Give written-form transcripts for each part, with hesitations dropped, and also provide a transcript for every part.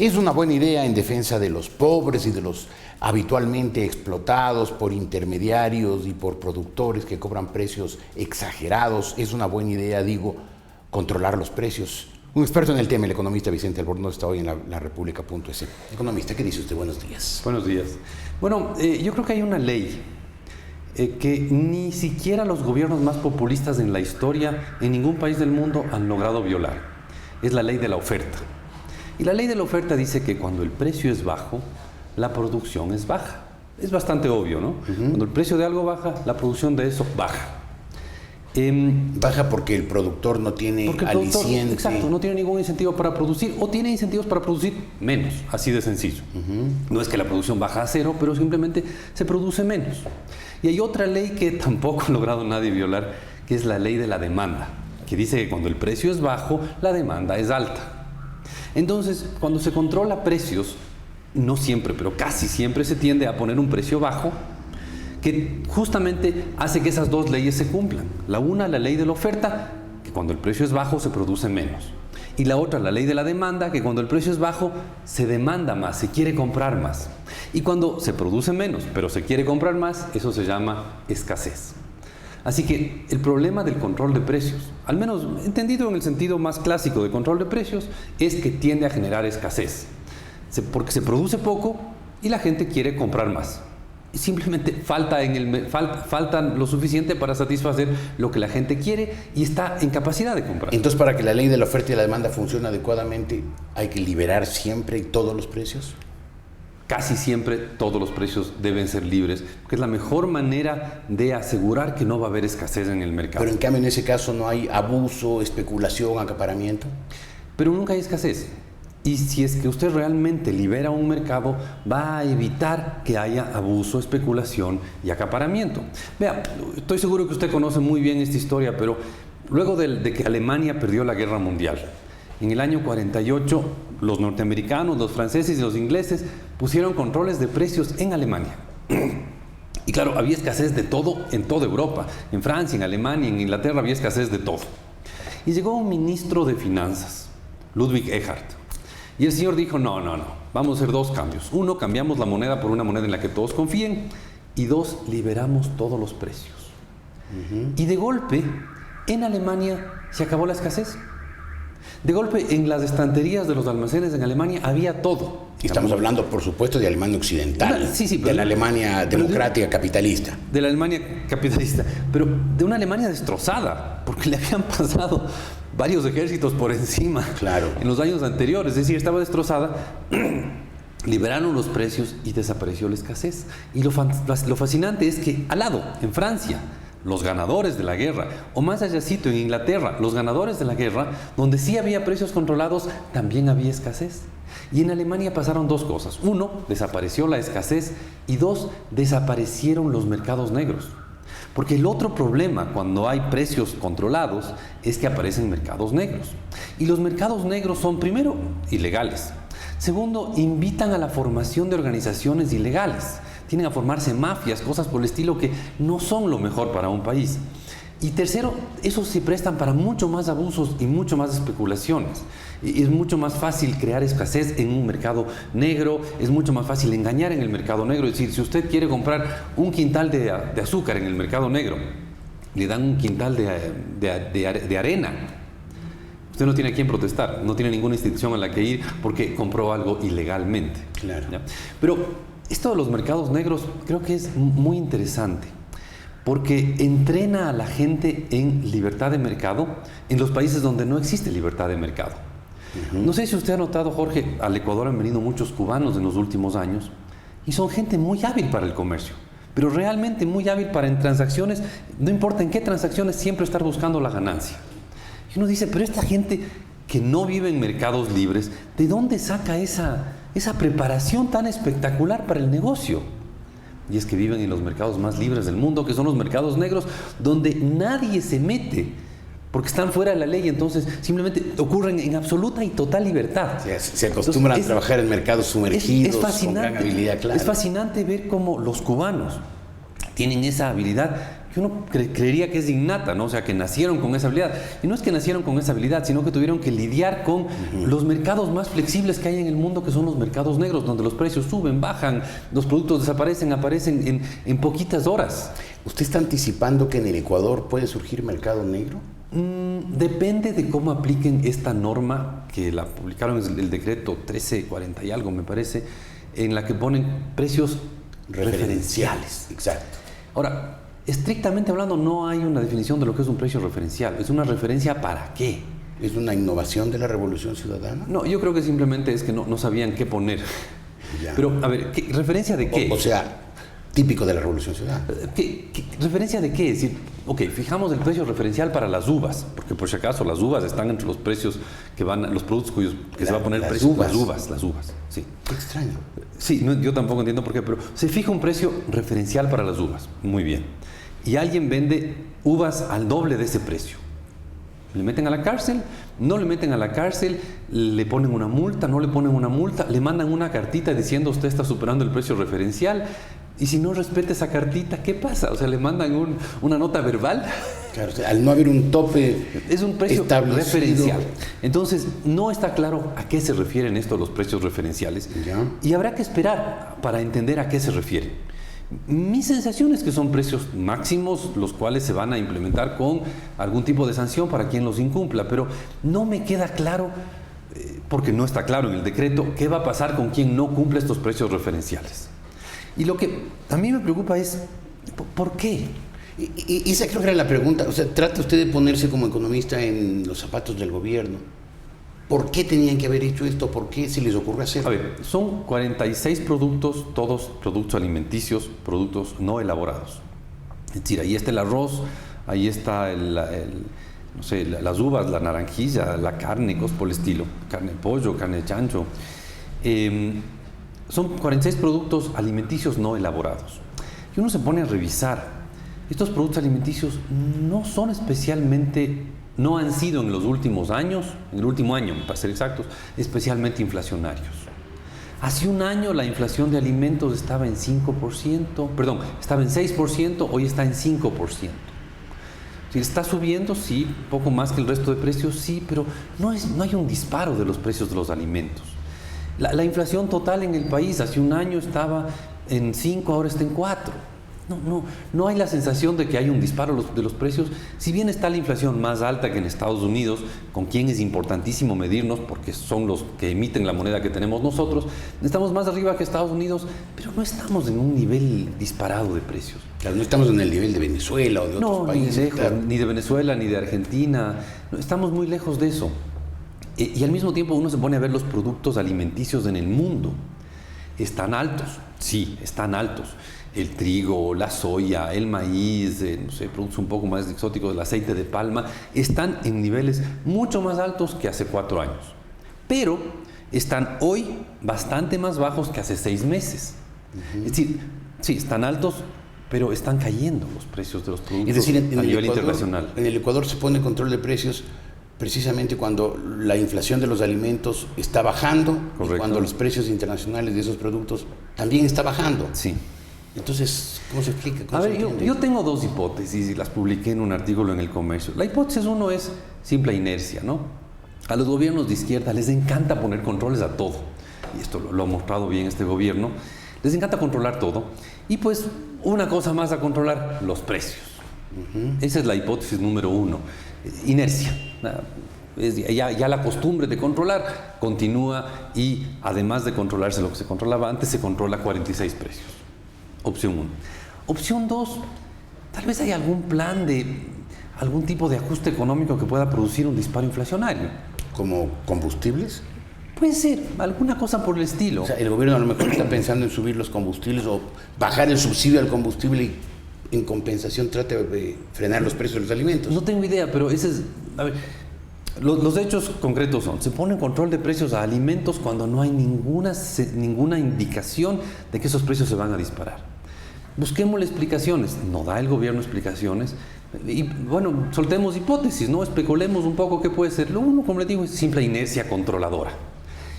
Es una buena idea en defensa de los pobres y de los habitualmente explotados por intermediarios y por productores que cobran precios exagerados. Es una buena idea, digo, controlar los precios. Un experto en el tema, el economista Vicente Albornoz, está hoy en la República.es. Economista, ¿qué dice usted? Buenos días. Buenos días. Bueno, yo creo que hay una ley que ni siquiera los gobiernos más populistas en la historia, en ningún país del mundo, han logrado violar. Es la ley de la oferta. Y la ley de la oferta dice que cuando el precio es bajo, la producción es baja. Es bastante obvio, ¿no? Cuando el precio de algo baja, la producción de eso baja. Baja porque el productor no tiene aliciente. Exacto, no tiene ningún incentivo para producir, o tiene incentivos para producir menos, así de sencillo. No es que la producción baja a cero, pero simplemente se produce menos. Y hay otra ley que tampoco ha logrado nadie violar, que es la ley de la demanda, que dice que cuando el precio es bajo, la demanda es alta. Entonces, cuando se controla precios, no siempre, pero casi siempre se tiende a poner un precio bajo, que justamente hace que esas dos leyes se cumplan. La una, la ley de la oferta, que cuando el precio es bajo se produce menos. Y la otra, la ley de la demanda, que cuando el precio es bajo se demanda más, se quiere comprar más. Y cuando se produce menos, pero se quiere comprar más, eso se llama escasez. Así que el problema del control de precios, al menos entendido en el sentido más clásico de control de precios, es que tiende a generar escasez. Porque se produce poco y la gente quiere comprar más. Y simplemente faltan lo suficiente para satisfacer lo que la gente quiere y está en capacidad de comprar. Entonces, para que la ley de la oferta y la demanda funcione adecuadamente, ¿hay que liberar siempre todos los precios? Casi siempre todos los precios deben ser libres, porque es la mejor manera de asegurar que no va a haber escasez en el mercado. Pero en cambio en ese caso no hay abuso, especulación, acaparamiento. Pero nunca hay escasez. Y si es que usted realmente libera un mercado, va a evitar que haya abuso, especulación y acaparamiento. Vea, estoy seguro que usted conoce muy bien esta historia, pero luego de que Alemania perdió la Guerra Mundial, en el año 48, los norteamericanos, los franceses y los ingleses pusieron controles de precios en Alemania. Y claro, había escasez de todo en toda Europa. En Francia, en Alemania, en Inglaterra había escasez de todo. Y llegó un ministro de finanzas, Ludwig Erhard. Y el señor dijo, no, vamos a hacer dos cambios. Uno, cambiamos la moneda por una moneda en la que todos confíen. Y dos, liberamos todos los precios. Y de golpe, en Alemania se acabó la escasez. De golpe, en las estanterías de los almacenes en Alemania había todo. Y estamos hablando, por supuesto, de Alemania Occidental, de la Alemania democrática, capitalista. De la Alemania capitalista, pero de una Alemania destrozada, porque le habían pasado varios ejércitos por encima en los años anteriores, es decir, estaba destrozada. Liberaron los precios y desapareció la escasez. Y lo fascinante es que al lado, en Francia, los ganadores de la guerra, o más allácito en Inglaterra, los ganadores de la guerra, donde sí había precios controlados, también había escasez. Y en Alemania pasaron dos cosas. Uno, desapareció la escasez, y dos, desaparecieron los mercados negros. Porque el otro problema cuando hay precios controlados es que aparecen mercados negros. Y los mercados negros son, primero, ilegales. Segundo, invitan a la formación de organizaciones ilegales. Tienen a formarse mafias, cosas por el estilo que no son lo mejor para un país. Y tercero, esos se prestan para mucho más abusos y mucho más especulaciones. Y es mucho más fácil crear escasez en un mercado negro, es mucho más fácil engañar en el mercado negro. Es decir, si usted quiere comprar un quintal de azúcar en el mercado negro, le dan un quintal de arena. Usted no tiene a quién protestar, no tiene ninguna institución a la que ir porque compró algo ilegalmente. Claro. ¿Ya? Pero esto de los mercados negros creo que es muy interesante, porque entrena a la gente en libertad de mercado en los países donde no existe libertad de mercado. No sé si usted ha notado, Jorge, al Ecuador han venido muchos cubanos en los últimos años y son gente muy hábil para el comercio, pero realmente muy hábil para en transacciones, no importa en qué transacciones, siempre estar buscando la ganancia. Y uno dice, pero esta gente que no vive en mercados libres, ¿de dónde saca esa preparación tan espectacular para el negocio? Y es que viven en los mercados más libres del mundo, que son los mercados negros, donde nadie se mete, porque están fuera de la ley, entonces simplemente ocurren en absoluta y total libertad. Se acostumbran a trabajar en mercados sumergidos, con gran habilidad, claro. Es fascinante ver cómo los cubanos tienen esa habilidad, que uno creería que es innata, ¿no? O sea, que nacieron con esa habilidad. Y no es que nacieron con esa habilidad, sino que tuvieron que lidiar con los mercados más flexibles que hay en el mundo, que son los mercados negros, donde los precios suben, bajan, los productos desaparecen, aparecen en poquitas horas. ¿Usted está anticipando que en el Ecuador puede surgir mercado negro? Depende de cómo apliquen esta norma, que la publicaron en el decreto 1340 y algo, me parece, en la que ponen precios referenciales. Exacto. Ahora, estrictamente hablando, no hay una definición de lo que es un precio referencial. ¿Es una referencia para qué? ¿Es una innovación de la Revolución Ciudadana? No, yo creo que simplemente es que no sabían qué poner. Ya. Pero, a ver, ¿referencia de qué? O sea, típico de la Revolución Ciudadana. ¿Referencia de qué? Es decir, ok, fijamos el precio referencial para las uvas, porque por si acaso las uvas están entre los precios que van, los productos que se va a poner el precio. Las uvas, sí. Qué extraño. Sí, no, yo tampoco entiendo por qué, pero se fija un precio referencial para las uvas. Muy bien. Y alguien vende uvas al doble de ese precio. ¿Le meten a la cárcel? No le meten a la cárcel, le ponen una multa, no le ponen una multa, le mandan una cartita diciendo usted está superando el precio referencial. Y si no respeta esa cartita, ¿qué pasa? O sea, le mandan una nota verbal. Claro, o sea, al no haber un tope es un precio referencial. Entonces, no está claro a qué se refieren estos los precios referenciales. ¿Ya? Y habrá que esperar para entender a qué se refieren. Mi sensación es que son precios máximos, los cuales se van a implementar con algún tipo de sanción para quien los incumpla, pero no me queda claro, porque no está claro en el decreto, qué va a pasar con quien no cumple estos precios referenciales. Y lo que a mí me preocupa es, ¿por qué? Y esa creo que era la pregunta. O sea, trata usted de ponerse como economista en los zapatos del gobierno. ¿Por qué tenían que haber hecho esto? ¿Por qué se les ocurre hacerlo? A ver, son 46 productos, todos productos alimenticios, productos no elaborados. Es decir, ahí está el arroz, ahí está no sé, las uvas, la naranjilla, la carne, cosas por el estilo, carne de pollo, carne de chancho. Son 46 productos alimenticios no elaborados. Y uno se pone a revisar. Estos productos alimenticios no son especialmente, no han sido en los últimos años, en el último año, para ser exactos, especialmente inflacionarios. Hace un año la inflación de alimentos estaba en 6%, hoy está en 5%. Si está subiendo, sí, poco más que el resto de precios, sí, pero no hay un disparo de los precios de los alimentos. La inflación total en el país hace un año estaba en 5, ahora está en 4. No hay la sensación de que hay un disparo de los precios. Si bien está la inflación más alta que en Estados Unidos, con quien es importantísimo medirnos porque son los que emiten la moneda que tenemos nosotros, estamos más arriba que Estados Unidos, pero no estamos en un nivel disparado de precios. Claro, no estamos en el nivel de Venezuela o de otros países. Ni lejos, claro. Ni de Venezuela, ni de Argentina. No, estamos muy lejos de eso. Y al mismo tiempo uno se pone a ver los productos alimenticios en el mundo. ¿Están altos? Sí, están altos. El trigo, la soya, el maíz, no sé, productos un poco más exóticos, el aceite de palma, están en niveles mucho más altos que hace 4 años. Pero están hoy bastante más bajos que hace 6 meses. Es decir, sí, están altos, pero están cayendo los precios de los productos a nivel internacional. En el Ecuador se pone control de precios precisamente cuando la inflación de los alimentos está bajando. Correcto. Y cuando los precios internacionales de esos productos también está bajando. Sí. Entonces, ¿cómo se explica? A ver, yo tengo 2 hipótesis y las publiqué en un artículo en El Comercio. La hipótesis 1 es simple inercia, ¿no? A los gobiernos de izquierda les encanta poner controles a todo. Y esto lo ha mostrado bien este gobierno. Les encanta controlar todo. Y pues, una cosa más a controlar, los precios. Esa es la hipótesis número 1. Inercia. Ya la costumbre de controlar continúa y además de controlarse lo que se controlaba antes, se controla 46 precios. Opción 1. Opción 2, tal vez hay algún plan algún tipo de ajuste económico que pueda producir un disparo inflacionario. ¿Como combustibles? Puede ser, alguna cosa por el estilo. O sea, el gobierno a lo mejor está pensando en subir los combustibles o bajar el subsidio al combustible y en compensación trata de frenar los precios de los alimentos. No tengo idea, pero ese es... A ver, los hechos concretos son, se pone control de precios a alimentos cuando no hay ninguna indicación de que esos precios se van a disparar. Busquémosle explicaciones. No da el gobierno explicaciones. Y bueno, soltemos hipótesis, ¿no? Especulemos un poco qué puede ser. Lo uno, como les digo, es simple inercia controladora.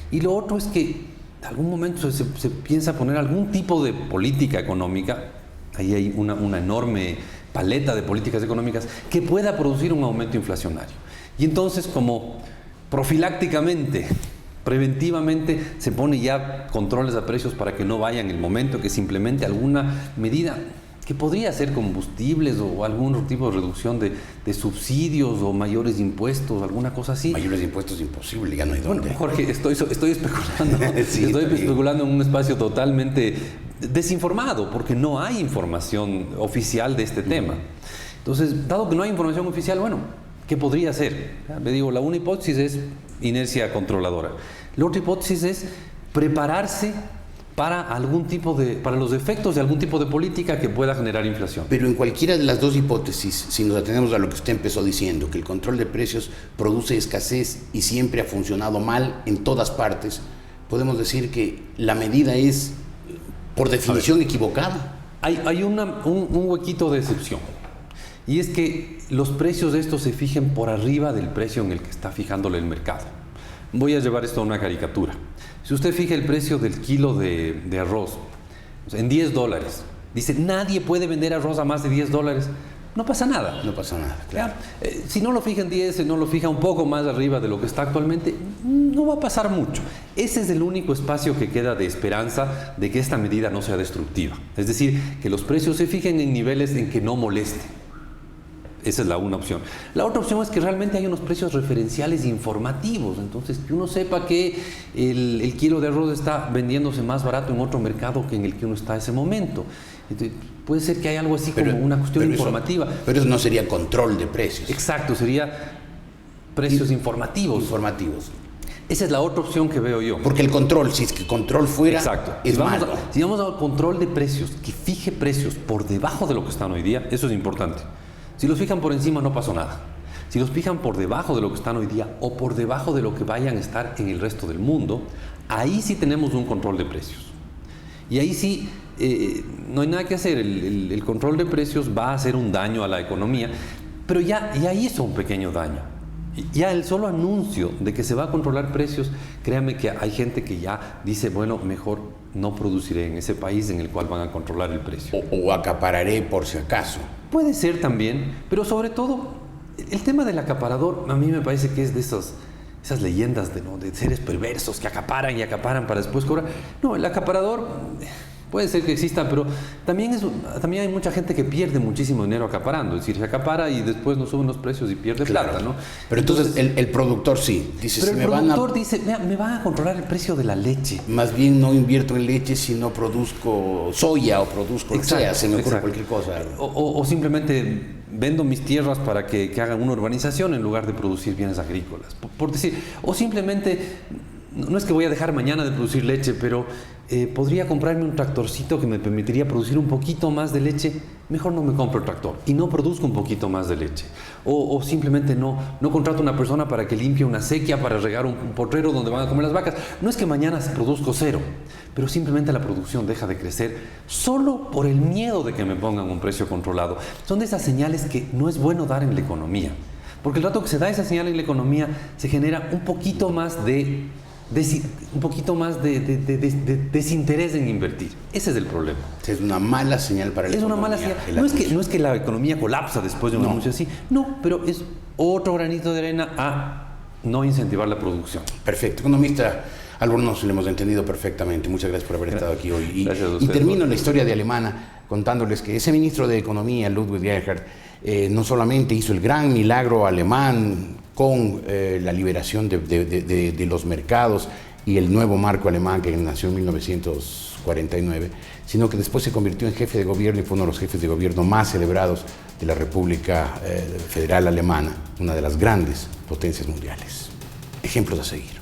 Y lo otro es que en algún momento se piensa poner algún tipo de política económica. Ahí hay una enorme paleta de políticas económicas que pueda producir un aumento inflacionario. Y entonces, como profilácticamente, preventivamente, se pone ya controles a precios para que no vaya en el momento que se implemente alguna medida que podría ser combustibles o algún tipo de reducción de subsidios o mayores impuestos, alguna cosa así. Mayores impuestos imposible, ya no hay dónde. Bueno, Jorge, estoy especulando. Sí, estoy especulando en un espacio totalmente desinformado, porque no hay información oficial de este tema. Entonces, dado que no hay información oficial, bueno, ¿qué podría ser? Le digo, la una hipótesis es inercia controladora. La otra hipótesis es prepararse para los efectos de algún tipo de política que pueda generar inflación. Pero en cualquiera de las dos hipótesis, si nos atenemos a lo que usted empezó diciendo, que el control de precios produce escasez y siempre ha funcionado mal en todas partes, podemos decir que la medida es, por definición, equivocada. Hay un huequito de excepción, y es que los precios de estos se fijen por arriba del precio en el que está fijándole el mercado. Voy a llevar esto a una caricatura. Si usted fija el precio del kilo de arroz en $10, dice, nadie puede vender arroz a más de $10, no pasa nada. No pasa nada, claro. Si no lo fija en 10, si no lo fija un poco más arriba de lo que está actualmente, no va a pasar mucho. Ese es el único espacio que queda de esperanza de que esta medida no sea destructiva. Es decir, que los precios se fijen en niveles en que no moleste. Esa es la una opción. La otra opción es que realmente hay unos precios referenciales informativos. Entonces, que uno sepa que el kilo de arroz está vendiéndose más barato en otro mercado que en el que uno está en ese momento. Entonces, puede ser que haya algo así como una cuestión informativa. Pero eso no sería control de precios. Exacto, sería precios informativos. Informativos. Esa es la otra opción que veo yo. Porque el control, si es que control fuera, exacto, es malo. Si vamos al control de precios, que fije precios por debajo de lo que están hoy día, eso es importante. Si los fijan por encima no pasó nada. Si los fijan por debajo de lo que están hoy día o por debajo de lo que vayan a estar en el resto del mundo, ahí sí tenemos un control de precios. Y ahí sí no hay nada que hacer. El control de precios va a hacer un daño a la economía, pero ya hizo un pequeño daño. Ya el solo anuncio de que se va a controlar precios, créame que hay gente que ya dice, bueno, mejor no produciré en ese país en el cual van a controlar el precio. O acapararé por si acaso. Puede ser también, pero sobre todo, el tema del acaparador a mí me parece que es de esas leyendas de seres perversos que acaparan y acaparan para después cobrar. No, el acaparador puede ser que exista, pero también hay mucha gente que pierde muchísimo dinero acaparando. Es decir, se acapara y después no suben los precios y pierde plata, ¿no? Pero entonces el productor sí. Dice, pero el productor dice, me van a controlar el precio de la leche. Más bien no invierto en leche si no produzco soya o produzco lo que sea, se me ocurre cualquier cosa. O simplemente vendo mis tierras para que hagan una urbanización en lugar de producir bienes agrícolas. Por decir, o simplemente, no es que voy a dejar mañana de producir leche, pero podría comprarme un tractorcito que me permitiría producir un poquito más de leche. Mejor no me compro el tractor y no produzco un poquito más de leche. O simplemente no contrato una persona para que limpie una acequia para regar un potrero donde van a comer las vacas. No es que mañana produzco cero, pero simplemente la producción deja de crecer solo por el miedo de que me pongan un precio controlado. Son de esas señales que no es bueno dar en la economía, porque el rato que se da esa señal en la economía se genera un poquito más de desinterés en invertir. Ese es el problema. Es una mala señal para la economía. Es una mala señal. No es que la economía colapsa después de un anuncio así. No, pero es otro granito de arena a no incentivar la producción. Perfecto. Economista, algunos lo hemos entendido perfectamente. Muchas gracias por haber estado aquí hoy. Y termino la historia de Alemana contándoles que ese ministro de Economía, Ludwig Erhard, no solamente hizo el gran milagro alemán con la liberación de los mercados y el nuevo marco alemán que nació en 1949, sino que después se convirtió en jefe de gobierno y fue uno de los jefes de gobierno más celebrados de la República Federal Alemana, una de las grandes potencias mundiales. Ejemplos a seguir.